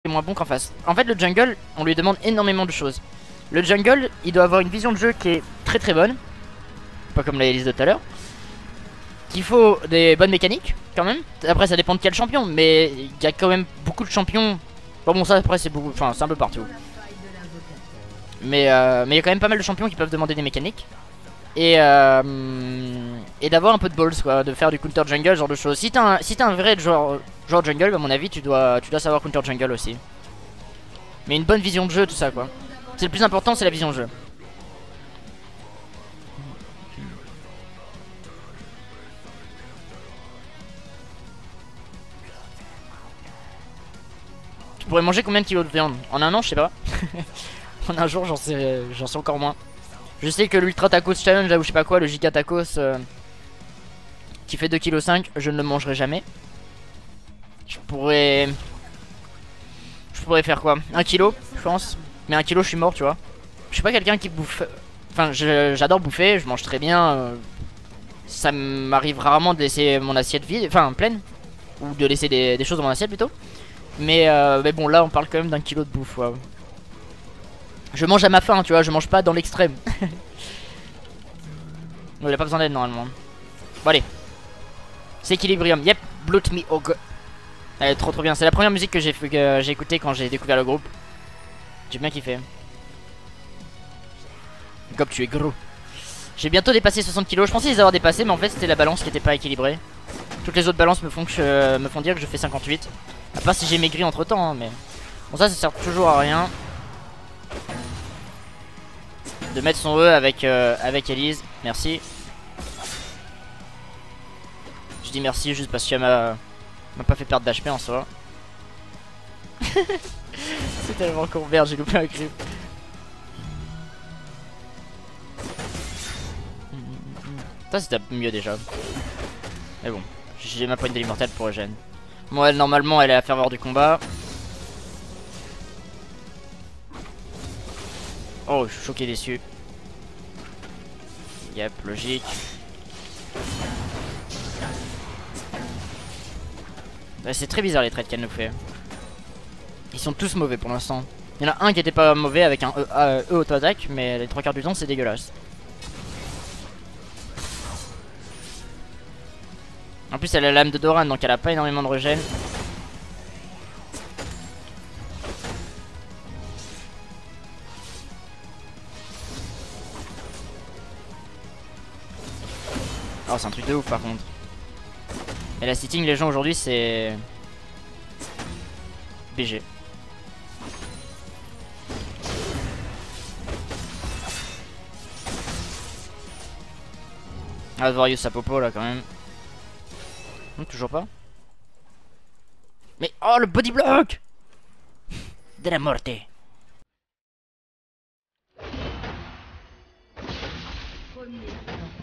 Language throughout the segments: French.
moins bon qu'en face. En fait, le jungle, on lui demande énormément de choses. Le jungle, il doit avoir une vision de jeu qui est très très bonne. Pas comme la liste de tout à l'heure. Qu'il faut des bonnes mécaniques, quand même. Après, ça dépend de quel champion, mais il y a quand même beaucoup de champions. Bon, ça après, c'est beaucoup. Enfin, c'est un peu partout. Mais il y a quand même pas mal de champions qui peuvent demander des mécaniques. Et d'avoir un peu de balls, quoi, de faire du counter jungle, ce genre de choses. Si t'es un vrai joueur jungle, à mon avis, tu dois savoir counter jungle aussi. Mais une bonne vision de jeu, tout ça, quoi. C'est le plus important, c'est la vision de jeu. Tu pourrais manger combien de kilos de viande? En un an, je sais pas. En un jour, j'en sais encore moins. Je sais que l'Ultra Tacos Challenge, là, ou je sais pas quoi, le Giga Tacos qui fait 2,5 kg, je ne le mangerai jamais. Je pourrais faire quoi? 1 kilo, je pense. Mais 1 kilo, je suis mort, tu vois. Je suis pas quelqu'un qui bouffe. Enfin, j'adore bouffer, je mange très bien. Ça m'arrive rarement de laisser mon assiette vide, enfin pleine. Ou de laisser des choses dans mon assiette plutôt. Mais bon, là, on parle quand même d'1 kilo de bouffe, ouais. Je mange à ma faim, tu vois, je mange pas dans l'extrême. Il a pas besoin d'aide normalement. Bon, allez. C'est Equilibrium. Yep, Bloat Me Hog. Elle est trop bien. C'est la première musique que j'ai écoutée quand j'ai découvert le groupe. J'ai bien kiffé. Comme tu es gros. J'ai bientôt dépassé 60 kilos. Je pensais les avoir dépassés, mais en fait c'était la balance qui était pas équilibrée. Toutes les autres balances me font dire que je fais 58. À part si j'ai maigri entre temps, hein, mais bon, ça sert toujours à rien de mettre son E avec Elise. Merci. Je dis merci juste parce qu'elle m'a pas fait perdre d'HP en soi. C'est tellement con, merde, j'ai loupé un creep. Ça c'était mieux déjà. Mais bon, j'ai ma pointe de l'immortel pour Eugène. Moi, elle, normalement, elle est à la ferveur du combat. Oh, je suis choqué déçu. Yep, logique. Bah, c'est très bizarre les trades qu'elle nous fait. Ils sont tous mauvais pour l'instant. Il y en a un qui était pas mauvais avec un E auto-attaque, mais les 3 quarts du temps c'est dégueulasse. En plus elle a la lame de Doran, donc elle a pas énormément de regen. Oh, c'est un truc de ouf par contre. Et la sitting les gens aujourd'hui c'est BG. Ah, devoir use sa popo là quand même. Non, toujours pas. Mais oh, le body block de la morte.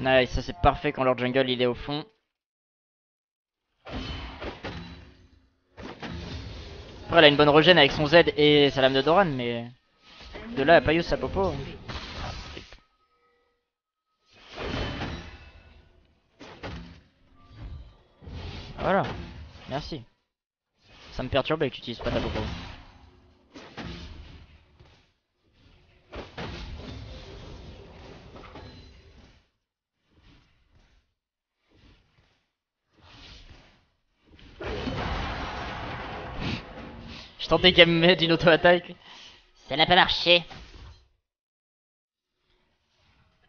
Nice, ça c'est parfait quand leur jungle il est au fond. Après elle a une bonne regen avec son Z et sa lame de Doran, mais de là à pas use sa popo. Voilà, merci. Ça me perturbe et que tu utilises pas ta popo. Je tentais qu'elle me mette une auto-attaque. Ça n'a pas marché.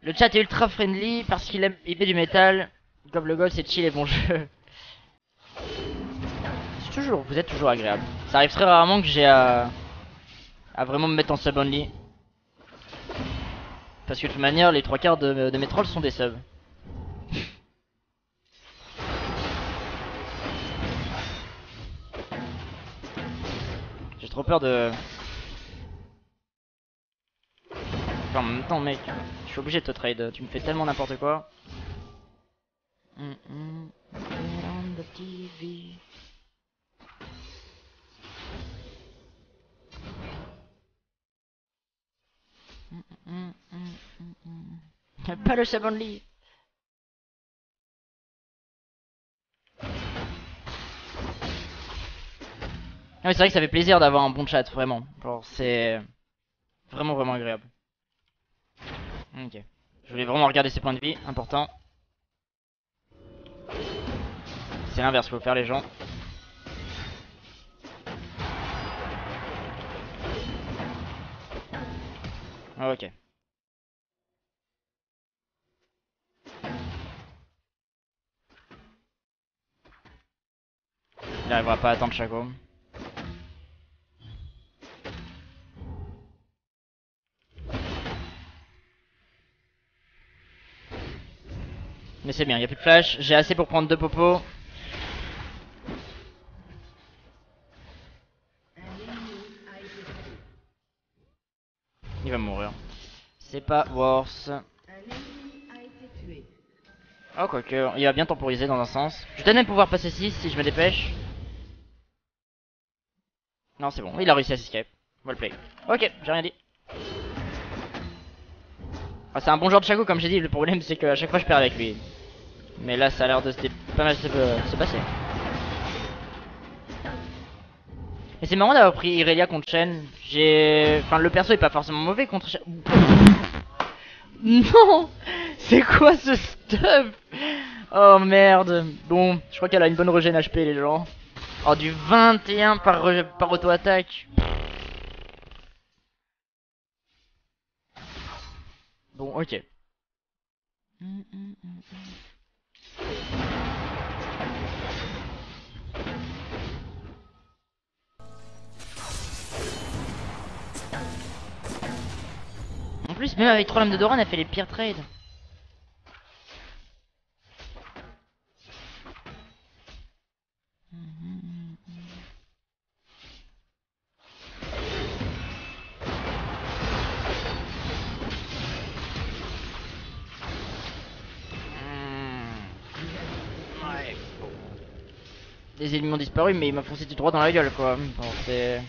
Le chat est ultra friendly parce qu'il aime met du métal. Comme le goal c'est chill et bon jeu. Vous êtes toujours agréable. Ça arrive très rarement que j'ai à vraiment me mettre en sub only. Parce que de toute manière, les 3 quarts de mes trolls sont des subs. J'ai trop peur de... Enfin, en même temps, mec, je suis obligé de te trade. Tu me fais tellement n'importe quoi. Pas le sub only. Ah mais c'est vrai que ça fait plaisir d'avoir un bon chat, vraiment. Genre c'est vraiment vraiment agréable. Ok. Je voulais vraiment regarder ses points de vie, important. C'est l'inverse qu'il faut faire les gens. Ok. Il arrivera pas à attendre Chaco. Mais c'est bien, il a plus de flash. J'ai assez pour prendre 2 popos. Il va mourir. C'est pas worse. Oh quoique, il va bien temporiser dans un sens. Je vais peut-être même pouvoir passer 6 si je me dépêche. Non c'est bon, il a réussi à s'escape. Well play. Ok, j'ai rien dit. Ah, c'est un bon joueur de Chaco comme j'ai dit, le problème c'est qu'à chaque fois je perds avec lui. Mais là ça a l'air de pas mal se passer. Et c'est marrant d'avoir pris Irelia contre Shen. Enfin le perso est pas forcément mauvais contre Shen. Non. C'est quoi ce stuff? Oh merde. Bon, je crois qu'elle a une bonne regen HP les gens. Oh du 21 par auto-attaque. Bon ok. En plus même avec 3 lames de Doran elle fait les pires trades. Ouais. Les ennemis ont disparu mais il m'a foncé tout droit dans la gueule quoi. Bon c'est...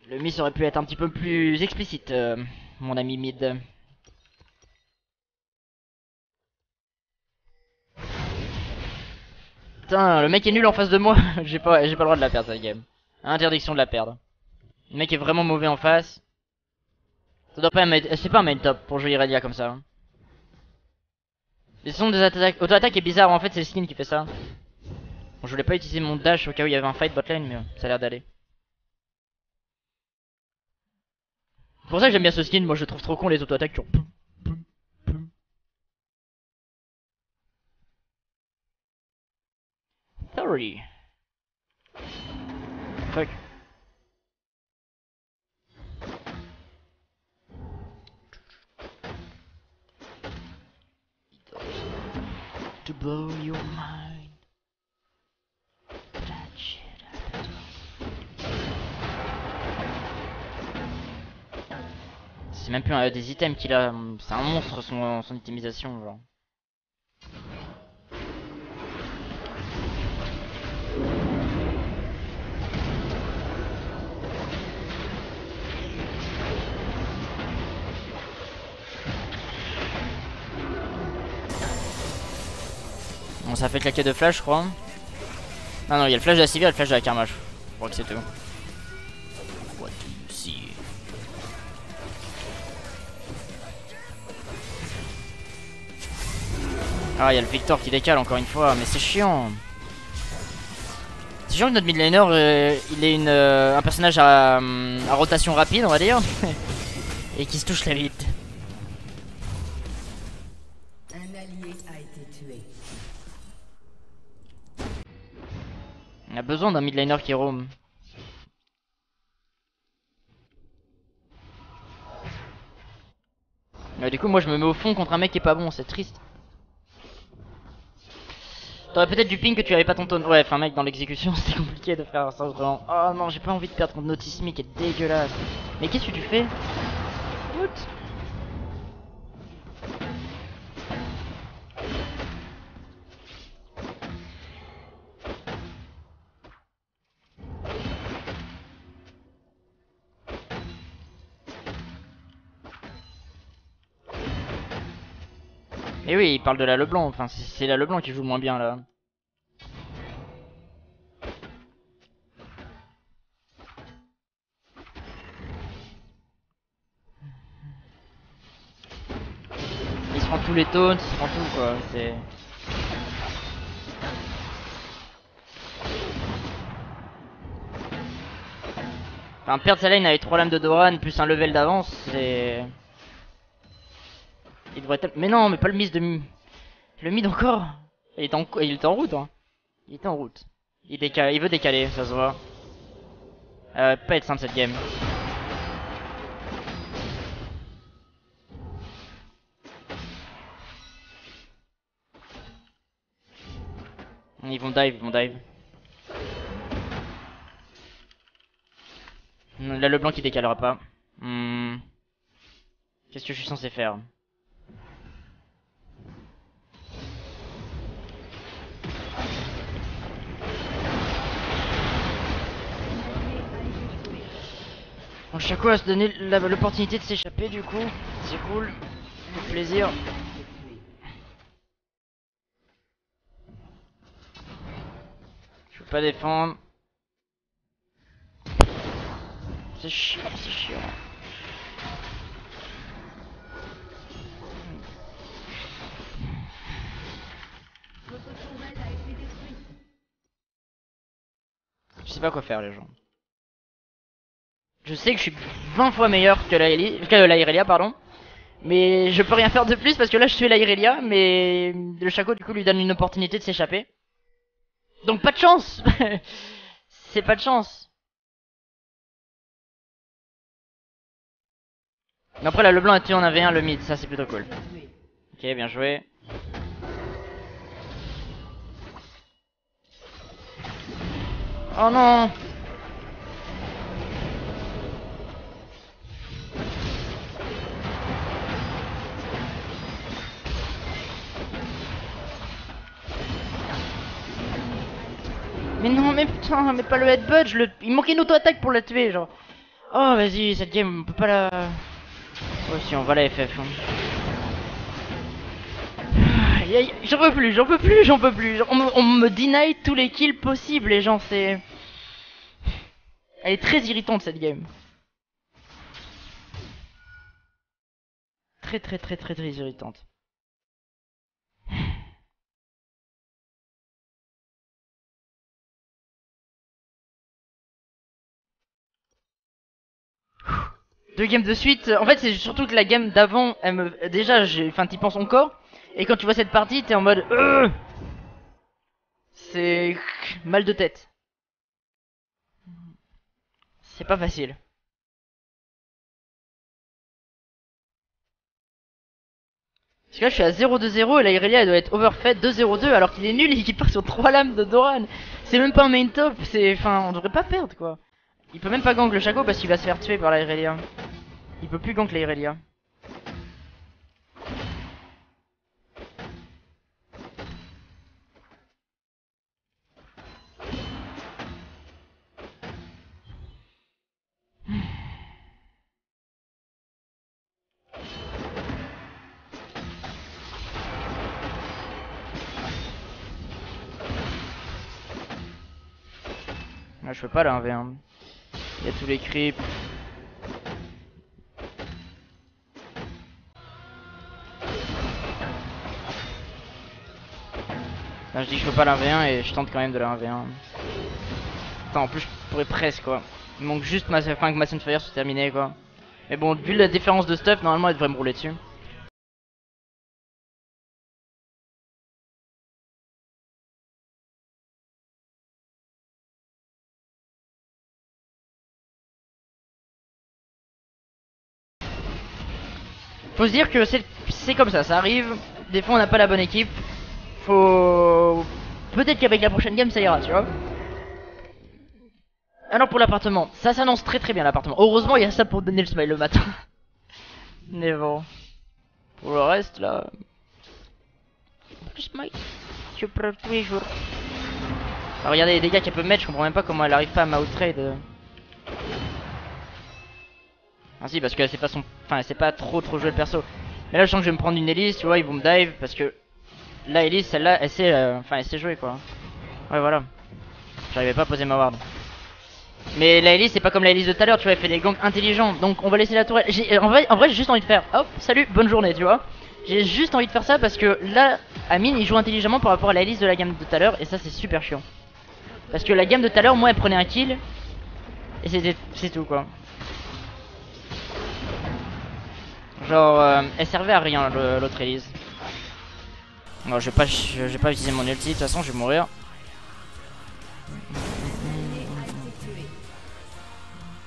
Le miss aurait pu être un petit peu plus explicite, mon ami mid. Putain, le mec est nul en face de moi. j'ai pas le droit de la perdre cette game. Interdiction de la perdre. Le mec est vraiment mauvais en face. Ça doit pas être... C'est pas un main top pour jouer Irelia comme ça. Les sons des attaques... Auto-attaque est bizarre, en fait c'est le skin qui fait ça. Bon, je voulais pas utiliser mon dash au cas où il y avait un fight botlane, mais ça a l'air d'aller. C'est pour ça que j'aime bien ce skin, moi je trouve trop con les auto-attaques qui ont... Sorry. Fuck. To blow your mind. That shit c'est même plus des items qu'il a. C'est un monstre son itemisation genre. Bon ça fait claquer de flash je crois. Non non il y a le flash de la Sivir et le flash de la Karma. Je crois que c'est tout. What do you see? Ah il y a le Victor qui décale encore une fois mais c'est chiant. C'est chiant que notre mid laner il est un personnage à rotation rapide on va dire. Et qui se touche la vite. Un allié a été tué. On a besoin d'un mid laner qui roam. Du coup moi je me mets au fond contre un mec qui est pas bon, c'est triste. T'aurais peut-être du ping que tu avais pas ton taunt. Ouais, enfin mec dans l'exécution c'était compliqué de faire ça vraiment. Oh non j'ai pas envie de perdre contre Notismi qui est dégueulasse. Mais qu'est-ce que tu fais? What? Et oui il parle de la Leblanc, enfin c'est la Leblanc qui joue le moins bien là. prend tous les taunts, il se prend tout quoi. C'est. Enfin, perdre sa lane avec 3 lames de Doran plus un level d'avance, c'est. Il devrait être. Mais non, mais pas le miss de. Le mid encore. Il est en route, hein. Il est en route. Il veut décaler, ça se voit. Pas être simple cette game. Ils vont dive, Là, le blanc qui décalera pas. Qu'est-ce que je suis censé faire? Bon, Shaco a se donné l'opportunité de s'échapper du coup. C'est cool. Ça fait plaisir. Je peux pas défendre. C'est chiant, c'est chiant. Je sais pas quoi faire les gens. Je sais que je suis 20 fois meilleur que la Irelia, pardon. Mais je peux rien faire de plus parce que là je suis la Irelia, mais le Shaco du coup lui donne une opportunité de s'échapper. Donc pas de chance. C'est pas de chance. Mais après là le blanc a tué en 1v1 le mid, ça c'est plutôt cool. Ok, bien joué. Oh non. Mais non, mais putain, mais pas le headbutt, il manquait une auto-attaque pour la tuer, genre. Oh, vas-y, cette game, on peut pas la... Oh si, on va la FF. Hein. J'en peux plus, j'en peux plus, j'en peux plus. On me deny tous les kills possibles, les gens, c'est... Elle est très irritante, cette game. Très irritante. Deux games de suite. En fait, c'est surtout que la game d'avant, elle me... déjà, enfin, t'y penses encore. Et quand tu vois cette partie, t'es en mode... C'est... mal de tête. C'est pas facile. Parce que là, je suis à 0-2-0 et la Irelia, elle doit être overfed 2-0-2 alors qu'il est nul et qu'il part sur 3 lames de Doran. C'est même pas un main top, c'est... Enfin, on devrait pas perdre, quoi. Il peut même pas gank le Shaco parce qu'il va se faire tuer par la Irelia. Il peut plus gank la Irelia. Là, je peux pas la 1v1. Il y a tous les creeps. Là, je dis que je peux pas la 1v1 et je tente quand même de la 1v1. Attends, en plus, je pourrais presque quoi. Il manque juste que ma Sunfire soit terminée quoi. Mais bon, vu la différence de stuff, normalement elle devrait me rouler dessus. Faut se dire que c'est comme ça arrive. Des fois on n'a pas la bonne équipe. Faut... Peut-être qu'avec la prochaine game ça ira, tu vois. Alors pour l'appartement, ça s'annonce très bien l'appartement. Heureusement il y a ça pour donner le smile le matin. Mais bon. Pour le reste là... Le smile. Je prends tous les jours. Alors, regardez les dégâts qu'elle peut mettre, je comprends même pas comment elle arrive pas à m'outtrade. Ah si, parce que c'est pas son... Enfin, elle sait pas trop jouer le perso. Mais là je sens que je vais me prendre une Elise, tu vois, ils vont me dive parce que... Là Elise, celle-là, elle sait... Enfin, elle sait jouer quoi. Ouais voilà. J'arrivais pas à poser ma ward. Mais la Elise c'est pas comme la Elise de tout à l'heure, tu vois, elle fait des ganks intelligents. Donc on va laisser la tourelle. En vrai j'ai juste envie de faire hop, salut, bonne journée, tu vois. J'ai juste envie de faire ça parce que là, Amine il joue intelligemment par rapport à la liste de la game de tout à l'heure et ça c'est super chiant. Parce que la game de tout à l'heure, moi elle prenait un kill et c'est tout quoi. Genre elle servait à rien l'autre Elise. Non, je vais pas utiliser mon ulti, de toute façon je vais mourir.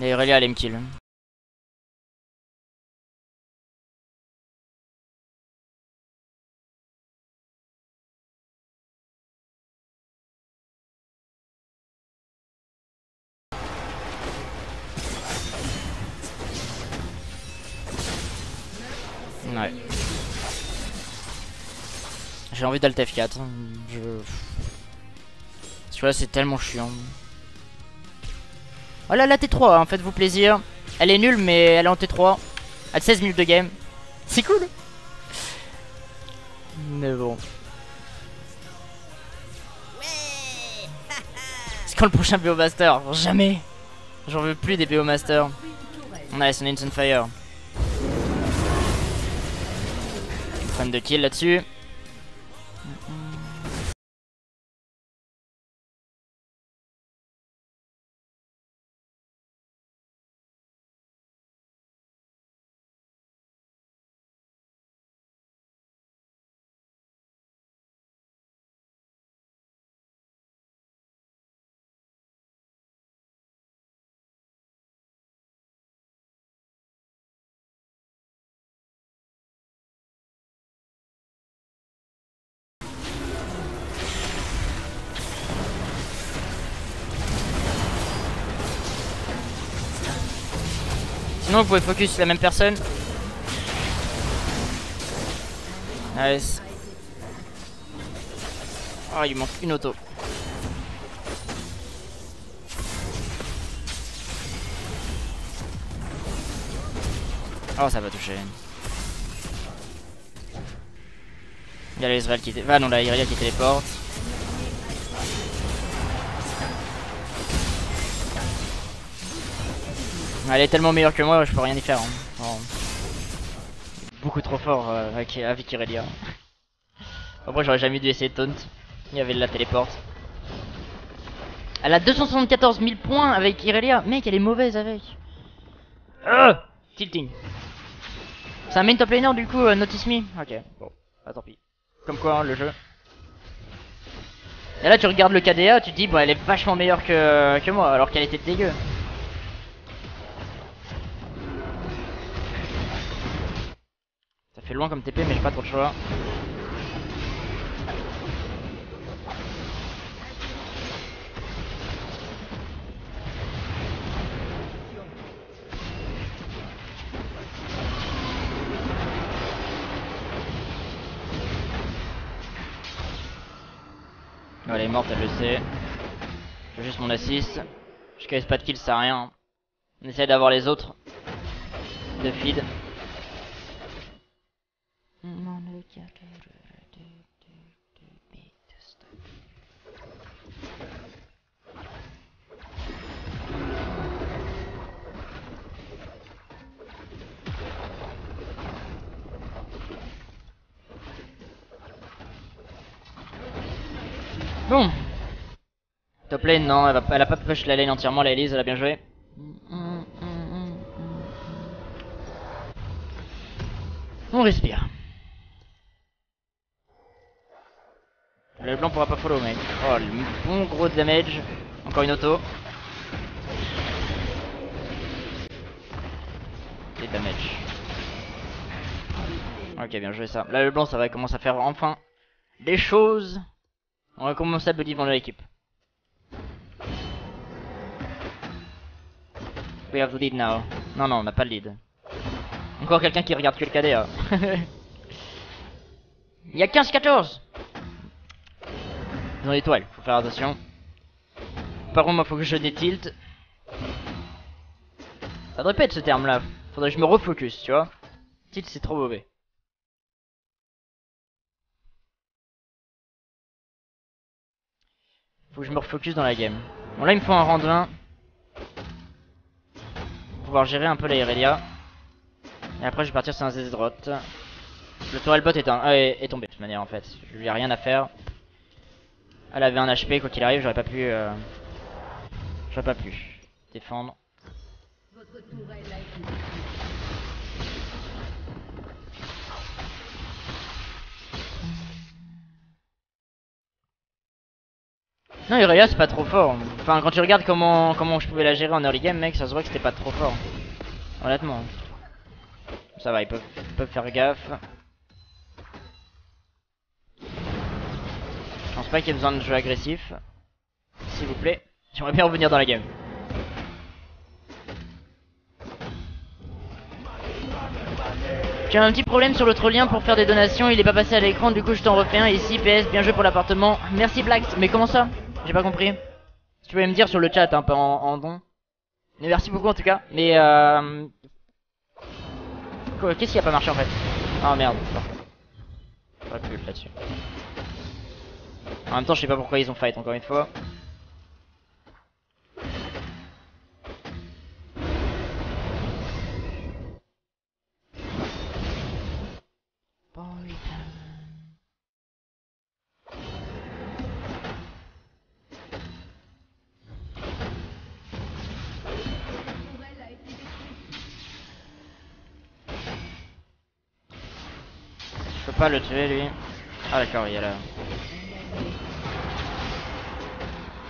Et Irelia allait me kill. Ouais. J'ai envie d'alt F4. Tu vois, c'est tellement chiant. Oh là, la T3, hein, faites-vous plaisir. Elle est nulle, mais elle est en T3. À 16 minutes de game. C'est cool. Mais bon. C'est quand le prochain BO Master? Jamais. J'en veux plus des BO Master. On a son Instant Fire. Fan de kill là-dessus. Sinon vous pouvez focus sur la même personne. Nice. Oh il manque une auto. Oh ça va toucher. Il y a l'Israël qui ah non la Irelia qui téléporte. Elle est tellement meilleure que moi, je peux rien y faire. Hein. Oh. Beaucoup trop fort avec Irelia. Après j'aurais jamais dû essayer de taunt. Il y avait la téléporte. Elle a 274 000 points avec Irelia. Mec, elle est mauvaise avec. Tilting. C'est un main top laner du coup, Notice Me. Ok, bon, bah tant pis. Comme quoi, hein, le jeu. Et là tu regardes le KDA, tu te dis, bon elle est vachement meilleure que moi, alors qu'elle était dégueu. Ça fait loin comme TP, mais j'ai pas trop de choix. Oh, elle est morte, elle le sait. Je veux juste mon assist. Je casse pas de kill, ça sert à rien. On essaie d'avoir les autres. De feed. Bon. Top lane, non, elle a pas push la lane entièrement, la Elise, elle a bien joué. On respire. Le blanc pourra pas follow, mec. Oh, le bon gros damage. Encore une auto. Et damage. Ok, bien joué ça. Là, le blanc, ça va commencer à faire enfin des choses. On va commencer à believe dans l'équipe. We have the lead now. Non, non, on n'a pas le lead. Encore quelqu'un qui regarde que le KDA. Il y a 15-14. Ils ont l'étoile, faut faire attention. Par contre, moi, faut que je détilte. Ça devrait pas être ce terme là. Faudrait que je me refocus, tu vois. Tilt, c'est trop mauvais. Faut que je me refocus dans la game. Bon, là, il me faut un rang de 1. Pour pouvoir gérer un peu la Irelia. Et après, je vais partir sur un ZZ drop. Le tourelle bot est tombé de toute manière en fait. Je lui ai rien à faire. Elle avait un HP quoi qu'il arrive, j'aurais pas pu défendre. Non, Irelia c'est pas trop fort. Enfin, quand tu regardes comment je pouvais la gérer en early game, mec, ça se voit que c'était pas trop fort. Honnêtement. Ça va, ils peuvent faire gaffe. Je pense pas qu'il y ait besoin de jeu agressif. S'il vous plaît. J'aimerais bien revenir dans la game. J'ai un petit problème sur l'autre lien pour faire des donations, il est pas passé à l'écran, du coup je t'en refais un ici, PS, bien joué pour l'appartement. Merci Black, mais comment ça? J'ai pas compris. Si tu pouvais me dire sur le chat un peu en don. Mais merci beaucoup en tout cas. Mais qu'est-ce qui a pas marché en fait? Ah merde. J'aurais pu là-dessus. En même temps je sais pas pourquoi ils ont fight encore une fois. Je peux pas le tuer lui. Ah d'accord, il y a là.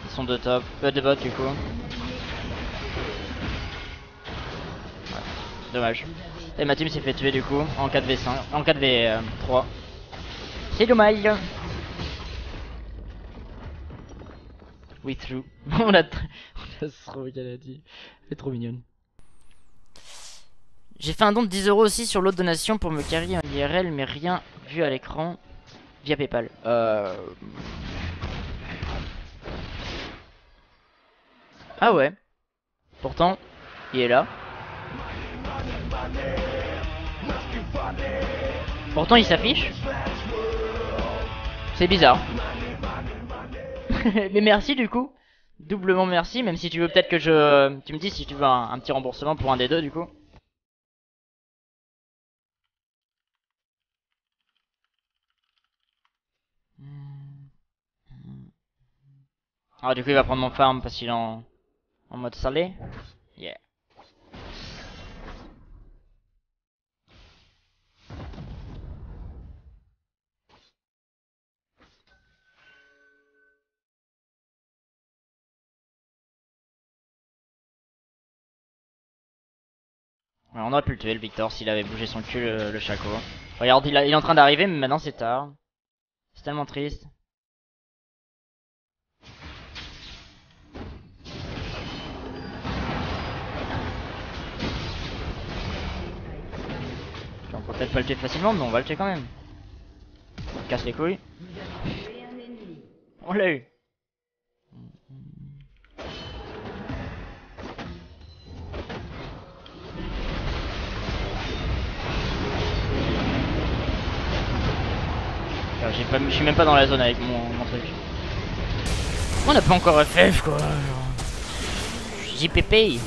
Ils sont de top, de bot du coup. Ouais. Dommage. Et ma team s'est fait tuer du coup en 4v5, en 4v3. C'est dommage. We through. on a trop qu'elle a dit. Elle est trop mignonne. J'ai fait un don de 10 € aussi sur l'autre donation pour me carry en IRL, mais rien vu à l'écran via PayPal. Ah ouais. Pourtant, il est là. Pourtant, il s'affiche. C'est bizarre. Mais merci du coup. Doublement merci, même si tu veux peut-être que tu me dis si tu veux un petit remboursement pour un des deux du coup. Ah du coup il va prendre mon farm parce qu'il est en mode salé. Yeah. Ouais, on aurait pu le tuer le Victor s'il avait bougé son cul le Chaco. Regarde il est en train d'arriver mais maintenant c'est tard. C'est tellement triste. On peut peut-être pas le tuer facilement mais on va le tuer quand même. On casse les couilles. On l'a eu. Je suis même pas dans la zone avec mon truc. On n'a pas encore FF quoi. JPP.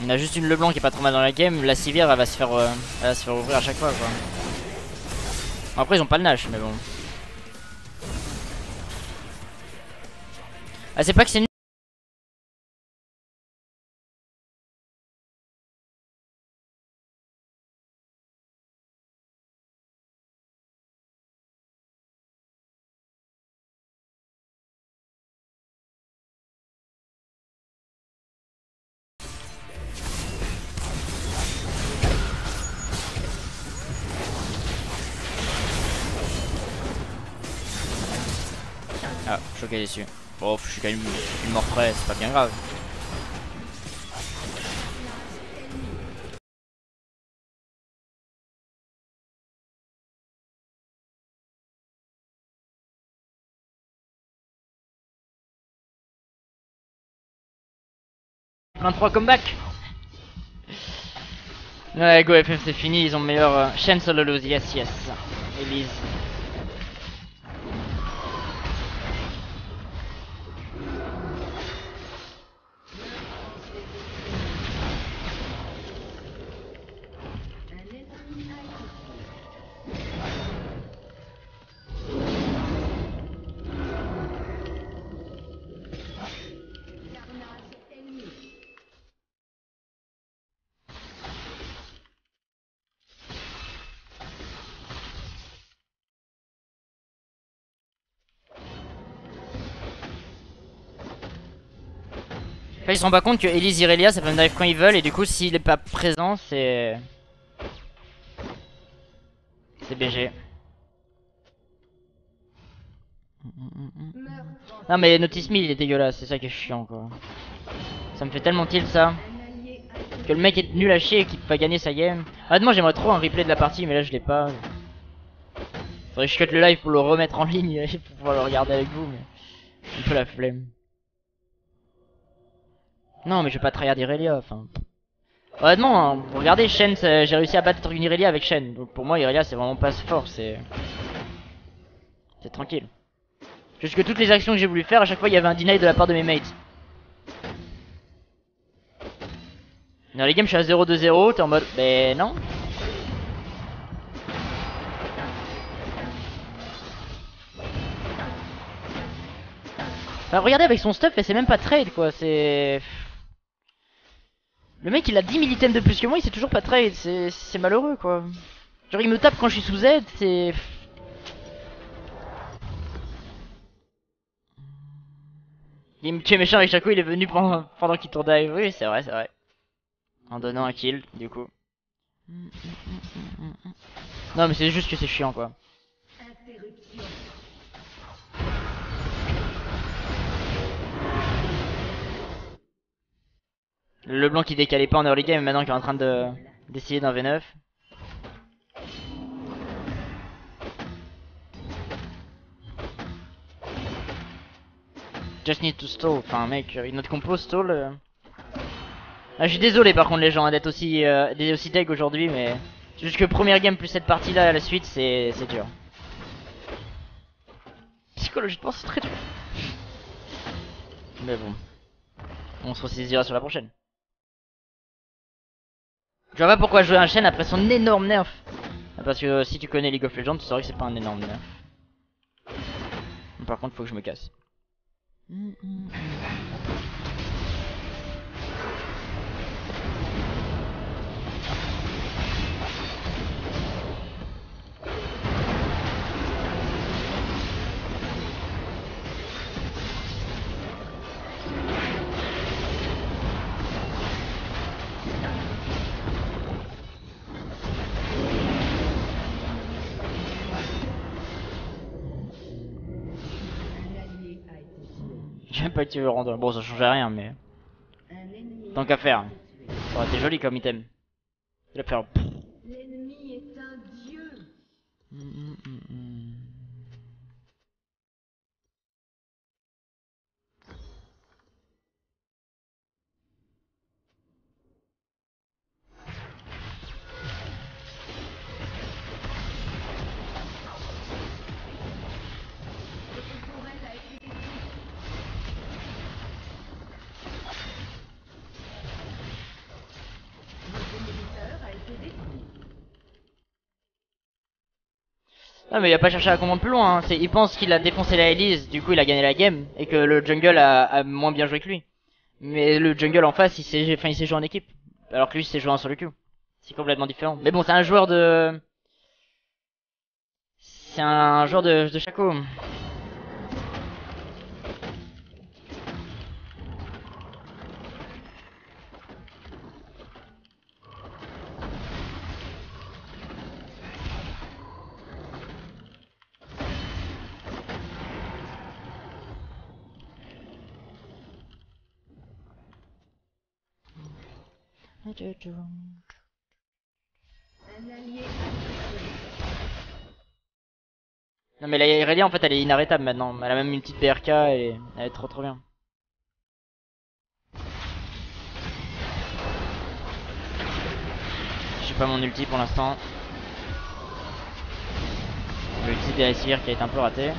On a juste une Leblanc qui est pas trop mal dans la game. La civière elle va se faire ouvrir à chaque fois quoi. Bon, après ils ont pas le Nash mais bon. Ah c'est pas que c'est nul. Ah, choqué dessus. Bon, je suis quand même une mort près, c'est pas bien grave. Plein 3 comeback. Ouais, go FF c'est fini, ils ont meilleur Shen solo lose, yes. Elise. Enfin, ils se rendent pas compte que Elise Irelia ça peut me dive quand ils veulent et du coup s'il est pas présent c'est... C'est BG. Non mais Notice Me il est dégueulasse, c'est ça qui est chiant quoi. Ça me fait tellement tilt ça. Que le mec est nul à chier et qu'il peut pas gagner sa game. Honnêtement j'aimerais trop un replay de la partie mais là je l'ai pas. Faudrait que je cut le live pour le remettre en ligne et pour pouvoir le regarder avec vous mais... Un peu la flemme. Non mais je vais pas tryhard Irelia, enfin... Honnêtement, hein, regardez Shen, j'ai réussi à battre une Irelia avec Shen. Donc pour moi Irelia c'est vraiment pas fort, c'est... C'est tranquille. Juste que toutes les actions que j'ai voulu faire, à chaque fois il y avait un deny de la part de mes mates. Dans les games je suis à 0-2-0, t'es en mode... Ben non. Enfin regardez avec son stuff et c'est même pas trade quoi, c'est... Le mec il a 10 000 items de plus que moi, il sait toujours pas trade, c'est malheureux quoi. Genre il me tape quand je suis sous Z, c'est... Il me tue méchant avec Shaco, il est venu pendant qu'il tourne dive, oui c'est vrai, c'est vrai. En donnant un kill, du coup. Non mais c'est juste que c'est chiant quoi. Le blanc qui décalait pas en early game, maintenant qui est en train d'essayer d'un V9. Just need to stall, enfin mec, notre compo stall. Ah, je suis désolé par contre les gens d'être aussi deg aujourd'hui, mais c'est juste que première game plus cette partie là à la suite, c'est dur. Psychologiquement c'est très dur. Mais bon, on se ressaisira sur la prochaine. Je vois pas pourquoi jouer un Shen après son énorme nerf. Parce que si tu connais League of Legends, tu saurais que c'est pas un énorme nerf. Par contre, faut que je me casse. J'aime pas que tu veux rendre. Bon, ça changeait rien, mais. Tant qu'à faire. Ça aurait été joli comme item. Il va faire. L'ennemi est un dieu. Non mais il a pas cherché à comprendre plus loin, hein. Il pense qu'il a défoncé la Elise, du coup il a gagné la game, et que le jungle a moins bien joué que lui. Mais le jungle en face, il s'est joué en équipe, alors que lui il s'est joué en solo queue. C'est complètement différent. Mais bon, c'est un joueur de... C'est un joueur de Shaco. Non mais la Irelia en fait elle est inarrêtable maintenant. Elle a même une petite BRK et elle est trop bien. J'ai pas mon ulti pour l'instant. L'ulti des Sivir qui a été un peu raté.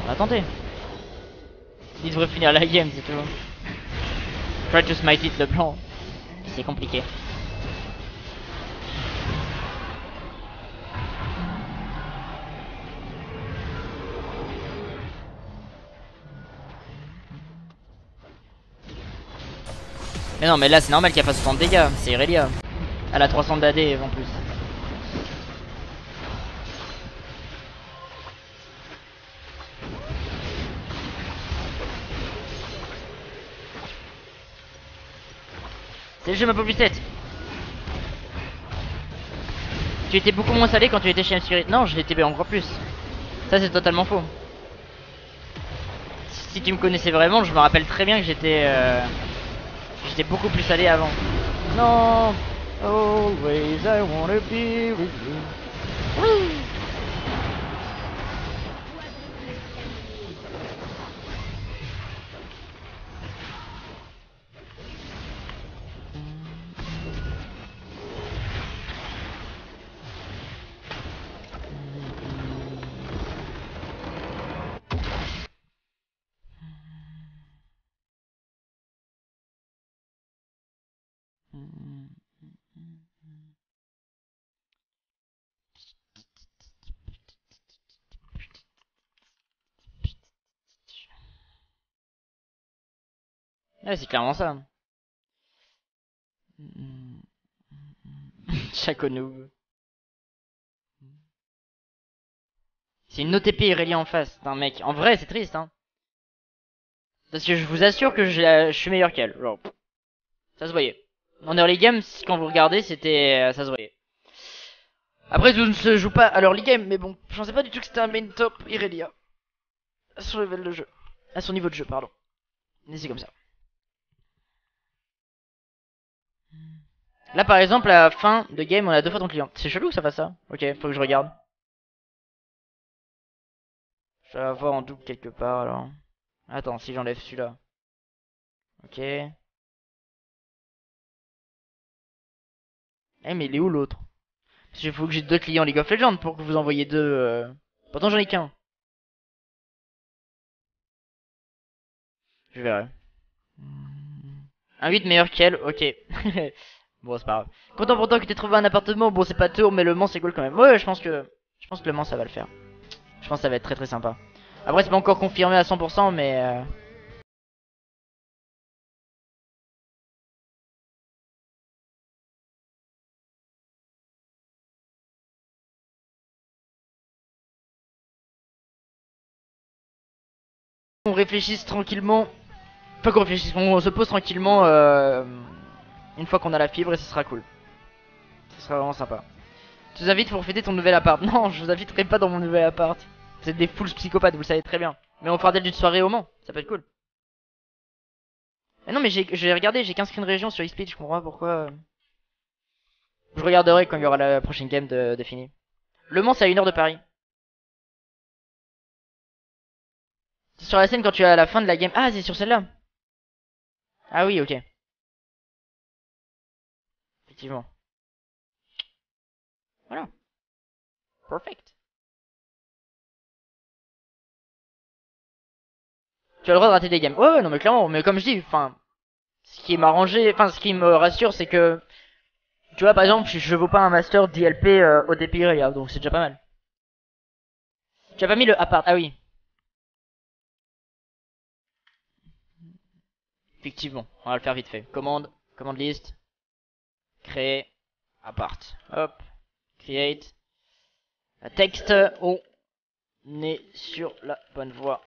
On va tenter. Il devrait finir la game, c'est tout. Try to smite it le blanc. C'est compliqué. Mais non, mais là c'est normal qu'elle fasse 60 dégâts. C'est Irelia. Elle a 300 d'AD en plus. C'est le jeu ma pauvre Lucette. Tu étais beaucoup moins salé quand tu étais chez M-Spirit. Non, je l'étais encore plus. Ça c'est totalement faux. Si tu me connaissais vraiment, je me rappelle très bien que j'étais beaucoup plus salé avant. Non. Always I wanna be with you. Ouais, c'est clairement ça. Chaco noob. C'est une OTP Irelia en face, putain mec. En vrai, c'est triste, hein. Parce que je vous assure que je suis meilleur qu'elle. Genre, ça se voyait. En early game, quand vous regardez, ça se voyait. Après, tout ne se joue pas à l'early game, mais bon, je pensais pas du tout que c'était un main top Irelia. À son level de jeu. À son niveau de jeu, pardon. Mais c'est comme ça. Là, par exemple, à la fin de game, on a 2 fois ton client. C'est chelou que ça fasse ça. Ok, faut que je regarde. Je vais avoir en double quelque part, alors. Attends, si j'enlève celui-là. Ok. Eh, mais il est où l'autre? Parce qu'il faut que j'ai 2 clients League of Legends pour que vous envoyiez 2. Pourtant, j'en ai qu'un. Je verrai. Un 8 meilleur qu'elle, ok. Bon, c'est pas grave. Content pourtant que t'aies trouvé un appartement. Bon, c'est pas tour, mais le Mans c'est cool quand même. Ouais, je pense que le Mans ça va le faire. Je pense que ça va être très très sympa. Après, c'est pas encore confirmé à 100%, mais on réfléchisse tranquillement. Pas qu'on réfléchisse, on se pose tranquillement une fois qu'on a la fibre et ce sera cool. Ce sera vraiment sympa. Je vous invite pour fêter ton nouvel appart. Non, je vous inviterai pas dans mon nouvel appart. Vous êtes des fools psychopathes, vous le savez très bien. Mais on fera d'elle d'une soirée au Mans, ça peut être cool. Mais non, mais j'ai regardé, j'ai 15 screen région sur eSpeed, je comprends pas pourquoi. Je regarderai quand il y aura la prochaine game de fini. Le Mans, c'est à 1 heure de Paris. C'est sur la scène quand tu es à la fin de la game. Ah, c'est sur celle-là. Ah oui, ok. Effectivement. Voilà. Perfect. Tu as le droit de rater des games. Ouais, ouais, non, mais clairement. Mais comme je dis, enfin, ce qui m'arrangeait, enfin, ce qui me rassure, c'est que, tu vois, par exemple, je vaux pas un master DLP au DPI, donc c'est déjà pas mal. Tu as pas mis le appart. Ah oui. Effectivement. On va le faire vite fait. Commande list. Créer. Appart. Hop. Create. Texte. On est sur la bonne voie.